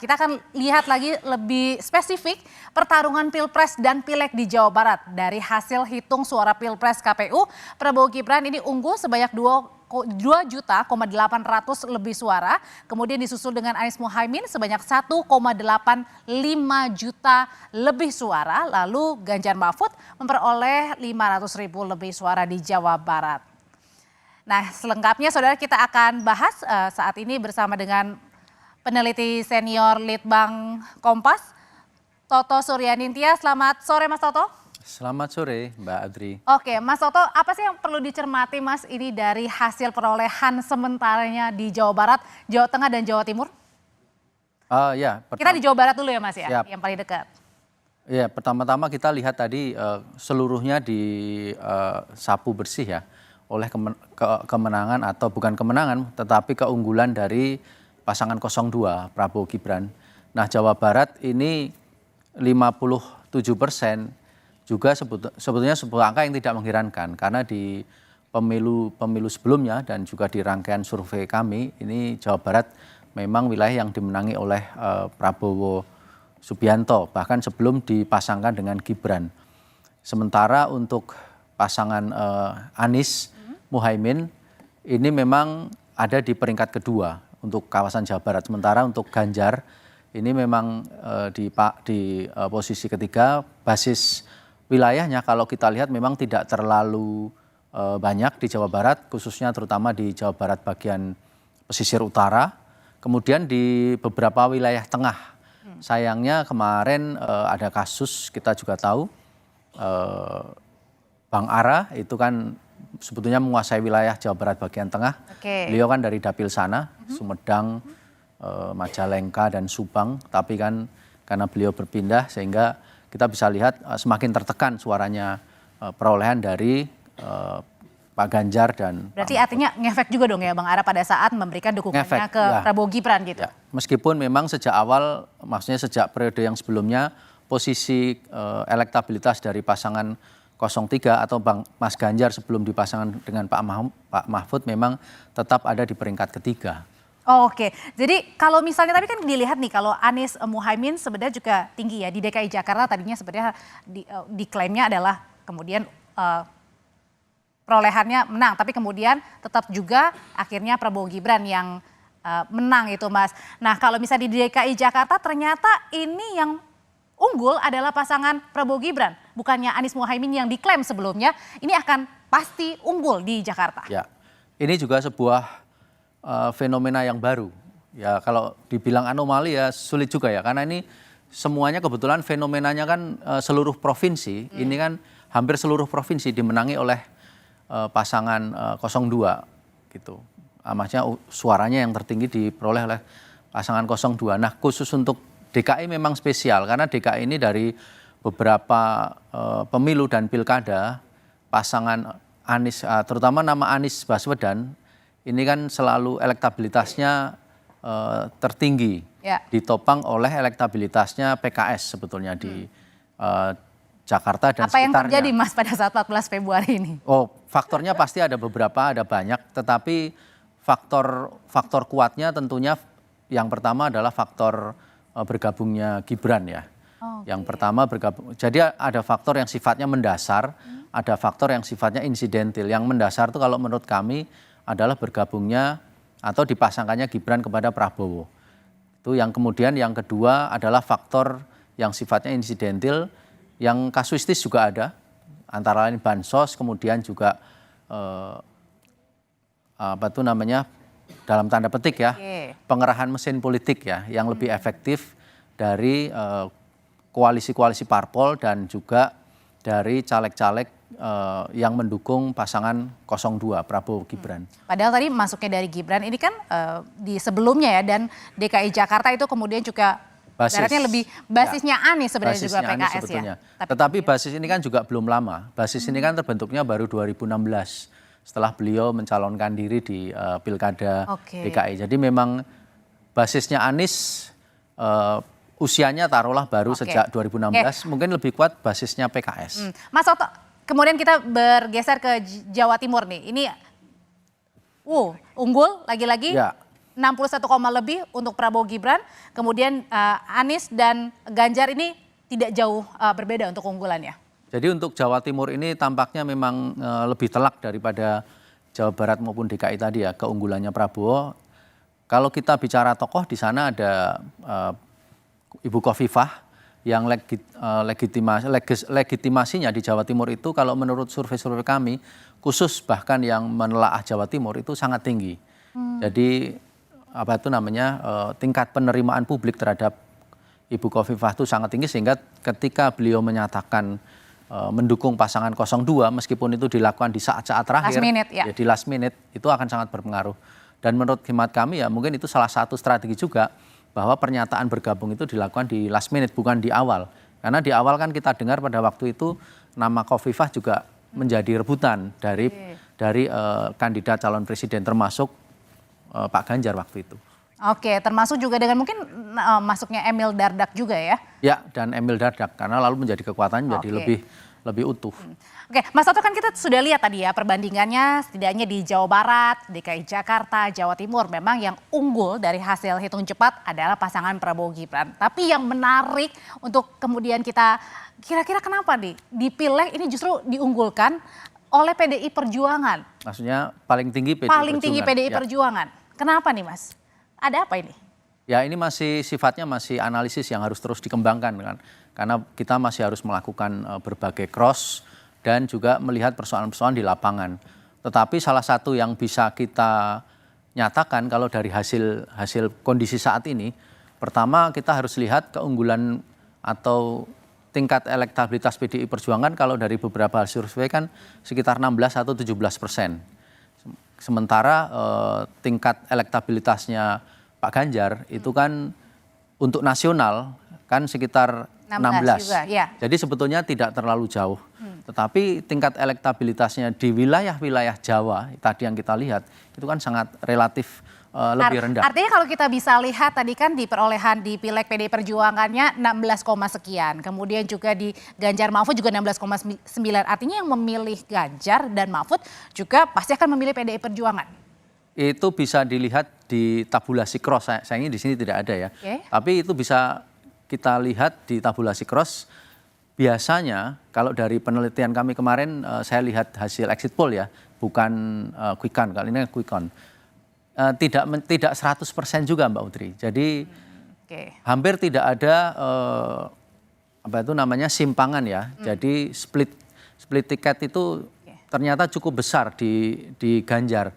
Kita akan lihat lagi lebih spesifik pertarungan Pilpres dan Pileg di Jawa Barat. Dari hasil hitung suara Pilpres KPU, Prabowo Gibran ini unggul sebanyak 2,8 lebih suara. Kemudian disusul dengan Anies Muhaimin sebanyak 1,85 juta lebih suara. Lalu Ganjar Mahfud memperoleh 500.000 lebih suara di Jawa Barat. Nah, selengkapnya saudara kita akan bahas saat ini bersama dengan peneliti senior Litbang Kompas, Toto Suryaningtya. Selamat sore Mas Toto. Selamat sore Mbak Adri. Oke Mas Toto, apa sih yang perlu dicermati Mas ini dari hasil perolehan sementaranya di Jawa Barat, Jawa Tengah dan Jawa Timur? Kita di Jawa Barat dulu ya Mas ya, siap. Yang paling dekat. Ya, pertama-tama kita lihat tadi seluruhnya di sapu bersih ya oleh kemenangan atau bukan kemenangan tetapi keunggulan dari pasangan 02 Prabowo Gibran. Nah, Jawa Barat ini 57% juga sebetulnya sebuah angka yang tidak mengherankan karena di pemilu sebelumnya dan juga di rangkaian survei kami ini Jawa Barat memang wilayah yang dimenangi oleh Prabowo Subianto bahkan sebelum dipasangkan dengan Gibran. Sementara untuk pasangan Anies Muhaimin ini memang ada di peringkat kedua untuk kawasan Jawa Barat. Sementara untuk Ganjar ini memang di posisi ketiga. Basis wilayahnya kalau kita lihat memang tidak terlalu banyak di Jawa Barat, khususnya terutama di Jawa Barat bagian pesisir utara. Kemudian di beberapa wilayah tengah. Sayangnya kemarin ada kasus kita juga tahu Bang Ara itu kan sebetulnya menguasai wilayah Jawa Barat bagian tengah. Beliau kan dari Dapil sana, Sumedang, Majalengka dan Subang. Tapi kan karena beliau berpindah sehingga kita bisa lihat semakin tertekan suaranya perolehan dari Pak Ganjar dan berarti artinya ngefek juga dong ya Bang Ara pada saat memberikan dukungannya ke Prabowo Gibran gitu. Ya, meskipun memang sejak awal, maksudnya sejak periode yang sebelumnya, posisi elektabilitas dari pasangan 03 atau Bang Mas Ganjar sebelum dipasangkan dengan Pak Mahfud memang tetap ada di peringkat ketiga. Oke, jadi kalau misalnya tapi kan dilihat nih kalau Anies Muhaimin sebenarnya juga tinggi ya di DKI Jakarta tadinya sebenarnya diklaimnya adalah kemudian perolehannya menang, tapi kemudian tetap juga akhirnya Prabowo Gibran yang menang itu Mas. Nah kalau misalnya di DKI Jakarta ternyata ini yang unggul adalah pasangan Prabowo Gibran, bukannya Anies Muhaimin yang diklaim sebelumnya, ini akan pasti unggul di Jakarta. Ya, ini juga sebuah fenomena yang baru. Ya kalau dibilang anomali ya sulit juga ya, karena ini semuanya kebetulan fenomenanya kan seluruh provinsi, ini kan hampir seluruh provinsi dimenangi oleh pasangan 02 gitu. Maksudnya suaranya yang tertinggi diperoleh oleh pasangan 02. Nah khusus untuk DKI memang spesial karena DKI ini dari beberapa pemilu dan pilkada pasangan Anies, terutama nama Anies Baswedan ini kan selalu elektabilitasnya tertinggi, ditopang oleh elektabilitasnya PKS sebetulnya di Jakarta dan apa sekitarnya. Yang terjadi Mas pada saat 14 Februari ini? Oh, faktornya pasti ada beberapa, ada banyak, tetapi faktor kuatnya tentunya yang pertama adalah faktor bergabungnya Gibran ya. Yang pertama bergabung. Jadi ada faktor yang sifatnya mendasar, ada faktor yang sifatnya insidentil. Yang mendasar itu kalau menurut kami adalah bergabungnya atau dipasangkannya Gibran kepada Prabowo. Itu yang kemudian yang kedua adalah faktor yang sifatnya insidentil, yang kasuistis juga ada, antara lain bansos, kemudian juga dalam tanda petik ya, pengerahan mesin politik ya, yang lebih efektif dari koalisi-koalisi parpol dan juga dari caleg-caleg yang mendukung pasangan 02 Prabowo Gibran. Padahal tadi masuknya dari Gibran ini kan di sebelumnya ya, dan DKI Jakarta itu kemudian juga baratnya lebih basisnya Anies sebenarnya juga PKS ya. Tetapi basis ini kan juga belum lama. Basis ini kan terbentuknya baru 2016 setelah beliau mencalonkan diri di pilkada DKI. Jadi memang basisnya Anies usianya taruhlah baru sejak 2016, mungkin lebih kuat basisnya PKS. Mas Toto, kemudian kita bergeser ke Jawa Timur nih. Ini unggul lagi-lagi. Ya. 61, lebih untuk Prabowo Gibran. Kemudian Anies dan Ganjar ini tidak jauh berbeda untuk keunggulannya. Jadi untuk Jawa Timur ini tampaknya memang lebih telak daripada Jawa Barat maupun DKI tadi ya, keunggulannya Prabowo. Kalau kita bicara tokoh, di sana ada Ibu Khofifah yang legitimasinya di Jawa Timur itu kalau menurut survei-survei kami, khusus bahkan yang menelaah Jawa Timur itu sangat tinggi. Jadi tingkat penerimaan publik terhadap Ibu Khofifah itu sangat tinggi, sehingga ketika beliau menyatakan mendukung pasangan 02 meskipun itu dilakukan di saat-saat terakhir, last minute, ya. Di last minute itu akan sangat berpengaruh. Dan menurut hemat kami ya mungkin itu salah satu strategi juga bahwa pernyataan bergabung itu dilakukan di last minute, bukan di awal. Karena di awal kan kita dengar pada waktu itu nama Khofifah juga menjadi rebutan dari kandidat calon presiden, termasuk Pak Ganjar waktu itu. Oke, termasuk juga dengan mungkin masuknya Emil Dardak juga ya? Ya, dan Emil Dardak, karena lalu menjadi kekuatan menjadi lebih utuh. Oke, Mas Toto, kan kita sudah lihat tadi ya perbandingannya setidaknya di Jawa Barat, DKI Jakarta, Jawa Timur. Memang yang unggul dari hasil hitung cepat adalah pasangan Prabowo Gibran. Tapi yang menarik untuk kemudian kita kira-kira kenapa nih di Pileg ini justru diunggulkan oleh PDI Perjuangan. Maksudnya paling tinggi PDI Paling tinggi PDI ya. Perjuangan. Kenapa nih Mas? Ada apa ini? Ya ini sifatnya masih analisis yang harus terus dikembangkan kan. Karena kita masih harus melakukan berbagai cross dan juga melihat persoalan-persoalan di lapangan. Tetapi salah satu yang bisa kita nyatakan kalau dari hasil kondisi saat ini, pertama kita harus lihat keunggulan atau tingkat elektabilitas PDI Perjuangan kalau dari beberapa hasil survei kan sekitar 16 atau 17%. Sementara tingkat elektabilitasnya Pak Ganjar itu kan untuk nasional kan sekitar 16. Juga, ya. Jadi sebetulnya tidak terlalu jauh. Tetapi tingkat elektabilitasnya di wilayah-wilayah Jawa tadi yang kita lihat itu kan sangat relatif lebih rendah. Artinya kalau kita bisa lihat tadi kan di perolehan di Pileg PDI Perjuangannya 16, sekian. Kemudian juga di Ganjar Mahfud juga 16,9. Artinya yang memilih Ganjar dan Mahfud juga pasti akan memilih PDI Perjuangan. Itu bisa dilihat di tabulasi cross. Sayangnya di sini tidak ada ya. Tapi itu bisa kita lihat di tabulasi cross. Biasanya kalau dari penelitian kami kemarin saya lihat hasil exit poll ya, bukan quick count, kali ini quick count. Tidak 100% juga Mbak Utri. Jadi hampir tidak ada simpangan ya. Jadi split tiket itu ternyata cukup besar di Ganjar.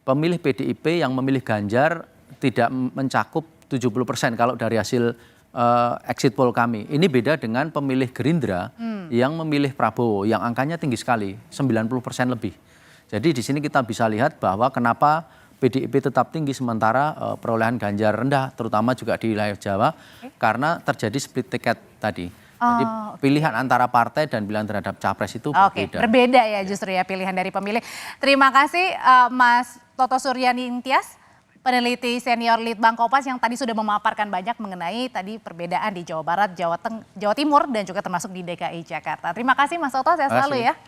Pemilih PDIP yang memilih Ganjar tidak mencakup 70% kalau dari hasil exit poll kami. Ini beda dengan pemilih Gerindra yang memilih Prabowo yang angkanya tinggi sekali, 90% lebih. Jadi di sini kita bisa lihat bahwa kenapa PDIP tetap tinggi sementara perolehan Ganjar rendah, terutama juga di wilayah Jawa, karena terjadi split ticket tadi. Jadi pilihan antara partai dan pilihan terhadap capres itu berbeda. Berbeda ya justru ya pilihan dari pemilih. Terima kasih Mas Toto Suryaningtyas, peneliti senior Litbang Kompas yang tadi sudah memaparkan banyak mengenai tadi perbedaan di Jawa Barat, Jawa Timur dan juga termasuk di DKI Jakarta. Terima kasih Mas Toto, sehat selalu ya.